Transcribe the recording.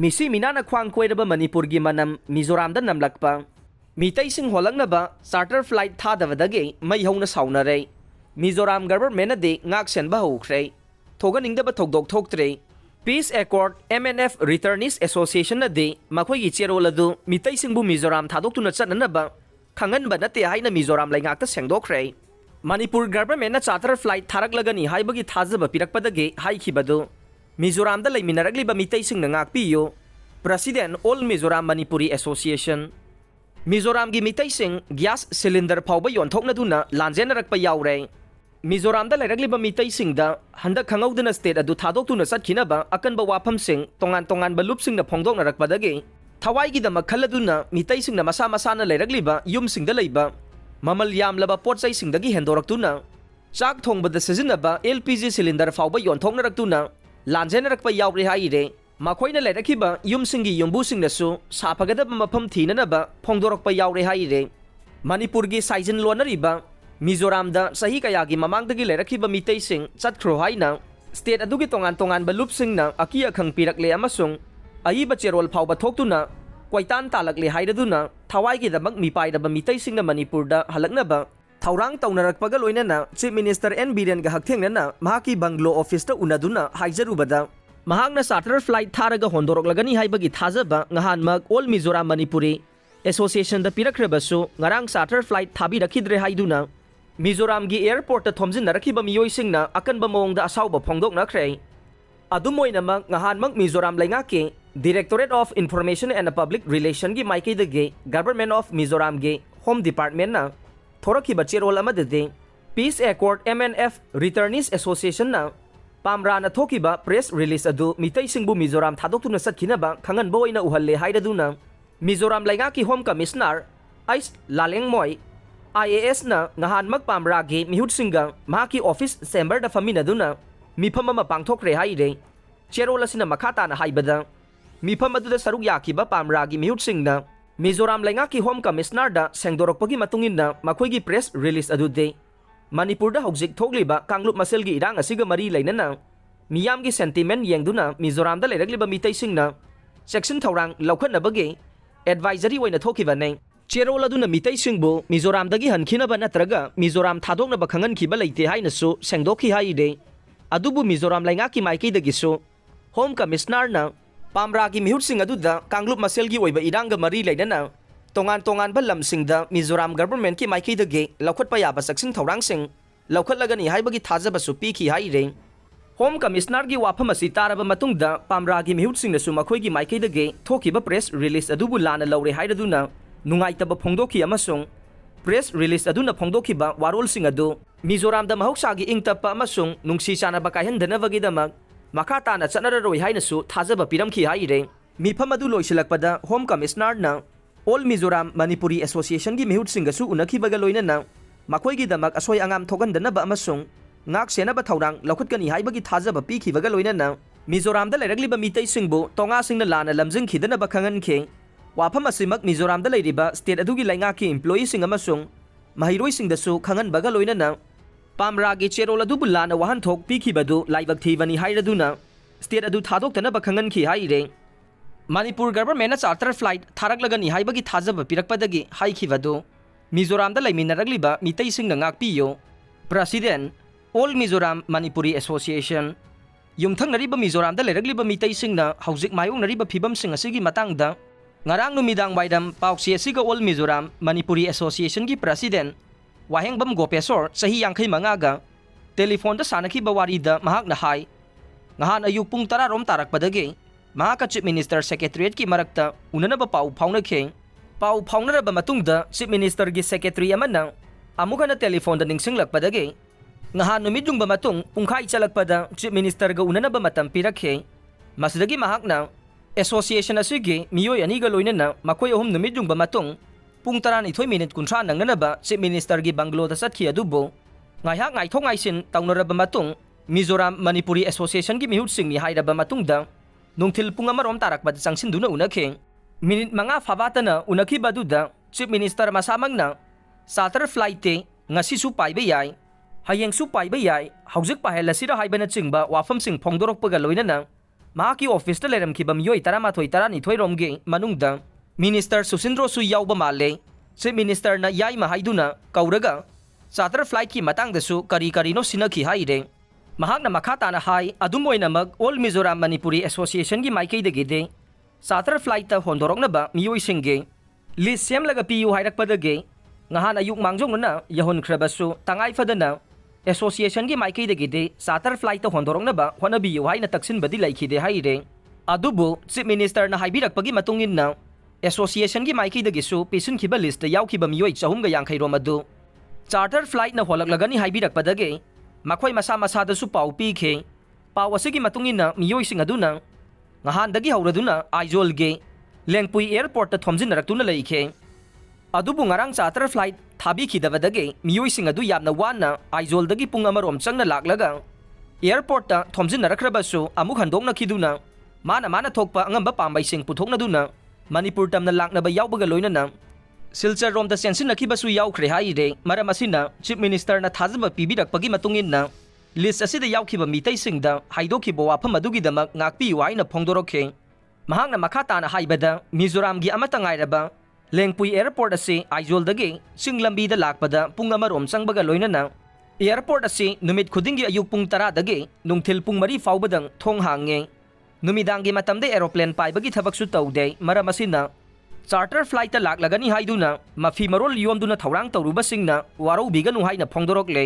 मिसी मीना ख्वांग कोइरब मणिपुर की मनम Mizoram नमलक्पा मीतैसिंग होलंगनबा charter flight थादबदगे May हौना साउनरे Mizoram government they ngak senba hokre thoganingdaba thokdok thoktre Peace Accord MNF Returnees Association de makhoi gi cherol adu mitaisingbu mizoram thadokuna chananaba khanganba nate haina mizoram laingakta sengdokre Manipur government na charter flight tharaklagani haibagi thajaba pirakpadage haikhibadu Mizoram da laiminaragliba mitaising ngakpiyo President All Mizoram Manipuri Association Mizoram gi mitaising gas cylinder phawba yonthokna duna lanjenarakpa yaure Mizoram da lairagliba mitaising da handa khangauduna state adu thadokuna satkinaba akanba wafam sing tongan ba lupsing na phongdokna rakpadage thawai gi da makhaladuna mitaising na masa na lairagliba yumsing da leiba mamal yamlaba potsai sing dagi hendoraktuna chak thongbada sizinaba LPG cylinder phawba yonthokna raktuna lanjenarakpa yaure haire makoina lairakiba yumsingi yumbusing nasu sapagadaba mafam thinanaba phongdorakpa yaure haire Manipur gi saijin lonariba Mizoram da sahi kayagi mamangdagi lairakiba mitaising chatkhro haina state adugi tongan ba lupsing na akia khang pirakle amasung aiba cherol phawba thoktuna kwaitan talakle hairaduna thawai gi damak mipaidaba mitaising na Manipur da halaknaba Thaurang taunarakpaga loinana Chief Minister N Biren ga hakthengna mahaki banglo office ta unaduna haijarubada mahakna charter flight tharaga hondoroklagani haibagi thajaba ngahanmak All Mizoram Manipuri Association da pirakrebasu ngarang charter flight thabi rakhidre haiduna Mizoram gi airport ta thomjin narakiba miyoisingna akanba mongda asauba phongdokna khre adumoina mak ngahanmak Mizoram laingake Directorate of Information and Public Relation gi maikei dage Government of Mizoram gi Home Department na thorakiba cherol amadade Peace Accord MNF Returnees Association na pamra na thokiba press release adu mitaisingbu Mizoram thadoktuna satkinaba khangan boina uhalle hairaduna Mizoram laingaki Home Commissioner Ais Lalengmoi IAS na ngahanmak pamra gi mihutsinga mahaki office chamber da famina duna mifam ama pangthokre haire cherol asina makhata na haibada mifam adu da saruk yakiba pamra gi mihutsingna Mizoram laingaki Home Commissioner da sengdorokpagi matungina makhoigi press release adude Manipur da hojik thogliba kanglup masel gi irang asiga mari lainana miyam gi sentiment yengduna Mizoram da lairagliba mitaisingna section thorang laukhatnabagi advisory oina thokibane cherol aduna mitaisingbu Mizoram dagi hankinaba natraga Mizoram thadoknaba khangan khiba leite haina su sengdokhi haide adubu Mizoram laingaki maikei dagi su Home Commissioner na Pamra ki mihutsing aduda kanglup masel gi oiba iranga mari lainana tongan ba lamsingda Mizoram government ki maikei dage laukhatpa yaba section thorang sing laukhatlagani haibagi thajaba su pikhi haire Home Commissioner gi wafam asi taraba matungda Pamra gi mihutsing na su makhoi gi maikei dage thokiba press release adubu lana laure hairaduna nungaitaba phongdokhi amasung press release aduna phongdokhiba warol sing adu Mizoram da mahoksa gi ingtapa amasung nungsi chanaba kaihandanabagi damak Makata na chanararoi haina su thajaba piramkhi haire mifam adu loisilakpada Home Commissioner na All Mizoram Manipuri Association gi mihutsinga su unakhibaga loinana makhoi gi damak asoi angam thogandanaba amasung ngak senaba thaurang laukhatkani haibagi thajaba pikhibaga loinana Mizoram da lairagliba mitaisingbu tonga singna lana lamjing khidanaba khangankhe wafam asimak Mizoram da lairiba state adugi laingaki employee sing amasung mahiroi singda su khanganbaga loinana Pamra gi cherol adu bulana wahan thok pikhibadu laibak thibani hairaduna state adu thadoktanaba khangankhi haire Manipur government na charter flight tharaklagani haibagi thajaba pirakpadagi haikhibadu Mizoram da laiminaragliba mitaising ngakpiyo President All Mizoram Manipuri Association yumthangnariba Mizoram da lairagliba mitaising na hojik mayongnariba phibam sing asigi matangda ngarang numidang waidam pauksi asiga All Mizoram Manipuri Association gi President Wahengbam Gopesor sahi 65 ga telephone da sanaki bawari da mahak na hai ngahan ayuk pung 10 rom tarakpadage mahaka Chief Minister Secretariat ki marakta unanaba pau phaunakhe pau phaunaraba matungda Chief Minister gi secretary amana amuka na telephone da ningsinglakpadage ngahan numidung ba matung pungkhai chalakpada Chief Minister ga unanaba matam pirakhe masdagi mahak na association asigi miyoi ani ga loinana makoi ahum numidung ba matung Pung 12 minute kuntra nangnanaba Chief Minister gi Banglo da satkhi adubo ngaihak ngaithong ngaisin taunaraba matung Mizoram Manipuri Association gi mihutsing ni hairaba matungda nungthil pung amarom tarakba changsinduna unakhe minute manga phabatana unakhi baduda Chief Minister masamangna charter flight te ngasi su paiba yai hayeng su paiba yai hojik pahelasira haibana chingba wafam sing phongdorokpaga loinana ꯃꯍꯥꯛꯀꯤ ꯑꯣꯐꯤꯁꯇ ꯂꯩꯔꯝꯈꯤꯕ ꯃꯤꯑꯣꯏ 11-12 ꯔꯣꯝꯒꯤ ꯃꯅꯨꯡꯗ minister ꯁꯨꯁꯤꯟꯗ꯭ꯔꯣꯁꯨ ꯌꯥꯎꯕ ꯃꯥꯜꯂꯦ꯫ Chip ꯃꯤꯅꯤꯁꯇꯔꯅ ꯌꯥꯏꯃ ꯍꯥꯏꯗꯨꯅ ꯀꯧꯔꯒ charter ꯐ꯭ꯂꯥꯏꯠꯀꯤ ꯃꯇꯥꯡꯗꯁꯨ ꯀꯔꯤ ꯀꯔꯤꯅꯣ ꯁꯤꯟꯅꯈꯤ ꯍꯥꯏꯔꯦ꯫ ꯃꯍꯥꯛꯅ ꯃꯈꯥ ꯇꯥꯅ ꯍꯥꯏ ꯑꯗꯨꯝ ꯑꯣꯏꯅꯃꯛ ꯑꯣꯜ ꯃꯤꯖꯣꯔꯥꯝ ꯃꯅꯤꯄꯨꯔꯤ ꯑꯦꯁꯣꯁꯤꯌꯦꯁꯟꯒꯤ ꯃꯥꯏꯀꯩꯗꯒꯤꯗꯤ ꯆꯥꯔꯇꯔ ꯐ꯭ꯂꯥꯏꯠꯇ ꯍꯣꯟꯗꯣꯔꯛꯅꯕ ꯃꯤꯑꯣꯏꯁꯤꯡꯒꯤ ꯂꯤꯁ ꯁꯦꯝꯂꯒ ꯄꯤꯌꯨ ꯍꯥꯏꯔꯛꯄꯗꯒꯤ ꯉꯍꯥꯟ ꯑꯌꯨꯛ ꯃꯥꯡꯖꯧꯅꯅ ꯌꯧꯍꯟꯈ꯭ꯔꯕꯁꯨ ꯇꯉꯥꯏꯐꯗꯅ ꯑꯦꯁꯣꯁꯤꯌꯦꯁꯟꯒꯤ ꯃꯥꯏꯀꯩꯗꯒꯤꯗꯤ ꯆꯥꯔꯇꯔ ꯐ꯭ꯂꯥꯏꯠꯇ ꯍꯣꯟꯗꯣꯔꯛꯅꯕ ꯍꯣꯠꯅꯕꯤꯌꯨ ꯍꯥꯏꯅ ꯇꯛꯁꯤꯟꯕꯗꯤ ꯂꯩꯈꯤꯗꯦ ꯍꯥꯏꯔꯦ꯫ ꯑꯗꯨꯕꯨ ꯆꯤꯞ ꯃꯤꯅꯤꯁꯇꯔꯅ ꯍꯥꯏꯕꯤꯔꯛꯄꯒꯤ ꯃꯇꯨꯡ ꯏꯟꯅ ꯑꯦꯁꯣꯁꯤꯌꯦꯁꯟꯒꯤ ꯃꯥꯏꯀꯩꯗꯒꯤꯁꯨ ꯄꯤꯁꯤꯟꯈꯤꯕ ꯂꯤꯁꯇ ꯌꯥꯎꯈꯤꯕ ꯃꯤꯑꯣꯏ 450 ꯔꯣꯝ ꯑꯗꯨ ꯆꯥꯔꯇꯔ ꯐ꯭ꯂꯥꯏꯠꯅ ꯍꯣꯜꯂꯛꯂꯒꯅꯤ ꯍꯥꯏꯕꯤꯔꯛꯄꯗꯒꯤ ꯃꯈꯣꯏ ꯃꯁꯥ ꯃꯁꯥꯗꯁꯨ ꯄꯥꯎ ꯄꯤꯈꯤ꯫ ꯄꯥꯎ ꯑꯁꯤꯒꯤ ꯃꯇꯨꯡ ꯏꯟꯅ ꯃꯤꯑꯣꯏꯁꯤꯡ ꯑꯗꯨꯅ ꯉꯍꯥꯟꯗꯒꯤ ꯍꯧꯔꯗꯨꯅ ꯑꯥꯏꯖꯣꯜꯒꯤ ꯂꯦꯡꯄꯨꯏ ꯑꯦꯌꯔꯄꯣꯔꯠꯇ ꯊꯣꯝꯖꯤꯟꯅꯔꯛꯇꯨꯅ ꯂꯩꯈꯤ꯫ ꯑꯗꯨꯕꯨ ꯉꯔꯥꯡ ꯆꯥꯔꯇꯔ ꯐ꯭ꯂꯥꯏꯠ ꯊꯥꯕꯤꯈꯤꯗꯕꯗꯒꯤ ꯃꯤꯑꯣꯏꯁꯤꯡ ꯑꯗꯨ ꯌꯥꯝꯅ ꯋꯥꯅ ꯑꯥꯏꯖꯣꯜꯗꯒꯤ ꯄꯨꯡ ꯑꯃꯔꯣꯝ ꯆꯪꯅ ꯂꯥꯛꯂꯒ ꯑꯦꯌꯔꯄꯣꯔꯠꯇ ꯊꯣꯝꯖꯤꯟꯅꯔꯛꯈ꯭ꯔꯕꯁꯨ ꯑꯃꯨꯛ ꯍꯟꯗꯣꯛꯅꯈꯤꯗꯨꯅ ꯃꯥꯅ ꯊꯣꯛꯄ ꯑꯉꯝꯕ ꯄꯥꯝꯕꯩꯁꯤꯡ ꯄꯨꯊꯣꯛꯅꯗꯨꯅ ꯃꯅꯤꯄꯨꯔ ꯇꯝꯅ ꯂꯥꯛꯅꯕ ꯌꯥꯎꯕꯒ ꯂꯣꯏꯅꯅ ꯁꯤꯜꯆꯔꯔꯣꯝꯗ ꯆꯦꯟꯁꯤꯟꯅꯈꯤꯕꯁꯨ ꯌꯥꯎꯈ꯭ꯔꯦ ꯍꯥꯏꯔꯦ꯫ ꯃꯔꯝ ꯑꯁꯤꯅ ꯆꯤꯞ ꯃꯤꯅꯤꯁꯇꯔꯅ ꯊꯥꯖꯕ ꯄꯤꯕꯤꯔꯛꯄꯒꯤ ꯃꯇꯨꯡ ꯏꯟꯅ ꯂꯤꯁ ꯑꯁꯤꯗ ꯌꯥꯎꯈꯤꯕ ꯃꯤꯇꯩꯁꯤꯡꯗ ꯍꯥꯏꯗꯣꯛꯈꯤꯕ ꯋꯥꯐꯝ ꯑꯗꯨꯒꯤꯗꯃꯛ ꯉꯥꯛꯄꯤꯌꯨ ꯍꯥꯏꯅ ꯐꯣꯡꯗꯣꯔꯛꯈꯤ꯫ ꯃꯍꯥꯛꯅ ꯃꯈꯥ ꯇꯥꯅ ꯍꯥꯏꯕꯗ ꯃꯤꯖꯣꯔꯥꯝꯒꯤ ꯑꯃꯠꯇ ꯉꯥꯏꯔꯕ ꯂꯦꯡꯄꯨꯏ ꯑꯦꯌꯔꯄꯣꯔꯠ ꯑꯁꯤ ꯑꯥꯏꯖꯣꯜꯗꯒꯤ ꯆꯤꯡ ꯂꯝꯕꯤꯗ ꯂꯥꯛꯄꯗ ꯄꯨꯡ ꯑꯃꯔꯣꯝ ꯆꯪꯕꯒ ꯂꯣꯏꯅꯅ ꯑꯦꯌꯔꯄꯣꯔꯠ ꯑꯁꯤ ꯅꯨꯃꯤꯠ ꯈꯨꯗꯤꯡꯒꯤ ꯑꯌꯨꯛ ꯄꯨꯡ 10ꯗꯒꯤ ꯅꯨꯡꯊꯤꯜ ꯄꯨꯡ 4 ꯐꯥꯎꯕꯗꯪ ꯊꯣꯡ ꯍꯥꯡꯉꯤ꯫ ꯅꯨꯃꯤꯗꯥꯡꯒꯤ ꯃꯇꯝꯗ ꯑꯦꯔꯣꯄ꯭ꯂꯦꯟ ꯄꯥꯏꯕꯒꯤ ꯊꯕꯛꯁꯨ ꯇꯧꯗꯦ꯫ ꯃꯔꯝ ꯑꯁꯤꯅ ꯆꯥꯔꯇꯔ ꯐ꯭ꯂꯥꯏꯠꯇ ꯂꯥꯛꯂꯒꯅꯤ ꯍꯥꯏꯗꯨꯅ ꯃꯐꯤ ꯃꯔꯣꯜ ꯌꯣꯝꯗꯨꯅ ꯊꯧꯔꯥꯡ ꯇꯧꯔꯨꯕꯁꯤꯡꯅ ꯋꯥꯔꯧꯕꯤꯒꯅꯨ ꯍꯥꯏꯅ ꯐꯣꯡꯗꯣꯔꯛꯂꯦ꯫